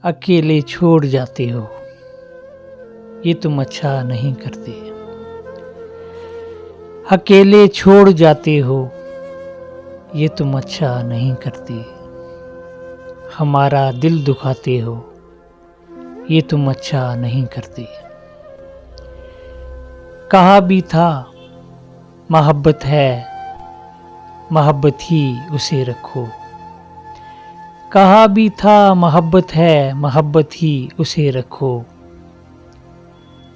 अकेले छोड़ जाते हो, ये तुम अच्छा नहीं करते। अकेले छोड़ जाते हो, ये तुम अच्छा नहीं करते। हमारा दिल दुखाते हो, ये तुम अच्छा नहीं करते। कहा भी था मोहब्बत है, मोहब्बत ही उसे रखो। कहा भी था मोहब्बत है, मोहब्बत ही उसे रखो।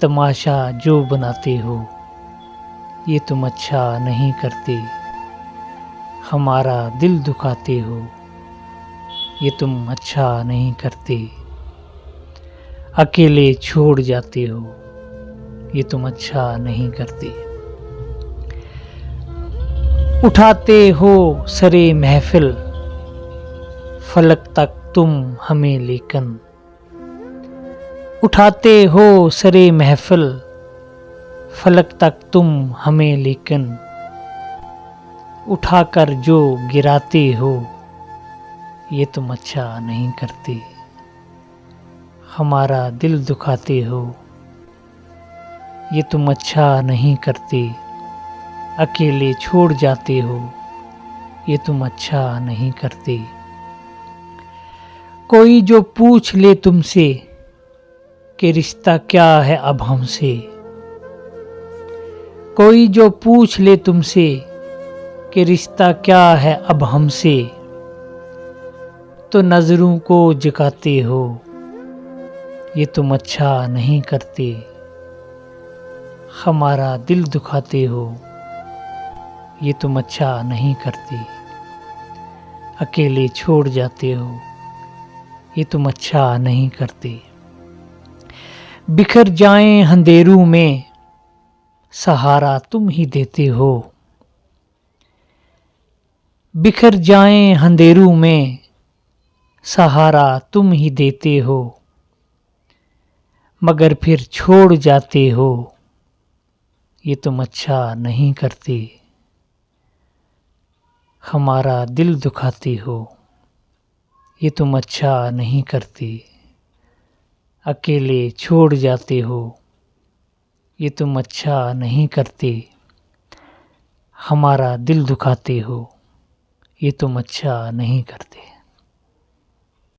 तमाशा जो बनाते हो, ये तुम अच्छा नहीं करते। हमारा दिल दुखाते हो, ये तुम अच्छा नहीं करते। अकेले छोड़ जाते हो, ये तुम अच्छा नहीं करते। उठाते हो सरे महफिल, फलक तक तुम हमें लेकिन। उठाते हो सरे महफिल, फलक तक तुम हमें लेकिन। उठाकर जो गिराते हो, ये तुम अच्छा नहीं करते। हमारा दिल दुखाते हो, ये तुम अच्छा नहीं करते। अकेले छोड़ जाते हो, ये तुम अच्छा नहीं करते। कोई जो पूछ ले तुमसे कि रिश्ता क्या है अब हमसे। कोई जो पूछ ले तुमसे कि रिश्ता क्या है अब हमसे। तो नजरों को झुकाते हो, ये तुम अच्छा नहीं करते। हमारा दिल दुखाते हो, ये तुम अच्छा नहीं करते। अकेले छोड़ जाते हो, ये तुम अच्छा नहीं करते। बिखर जाएं अंधेरों में, सहारा तुम ही देते हो। बिखर जाएं अंधेरों में, सहारा तुम ही देते हो। मगर फिर छोड़ जाते हो, ये तुम अच्छा नहीं करते। हमारा दिल दुखाते हो, ये तुम अच्छा नहीं करते। अकेले छोड़ जाते हो, ये तुम अच्छा नहीं करते। हमारा दिल दुखाते हो, ये तुम अच्छा नहीं करते।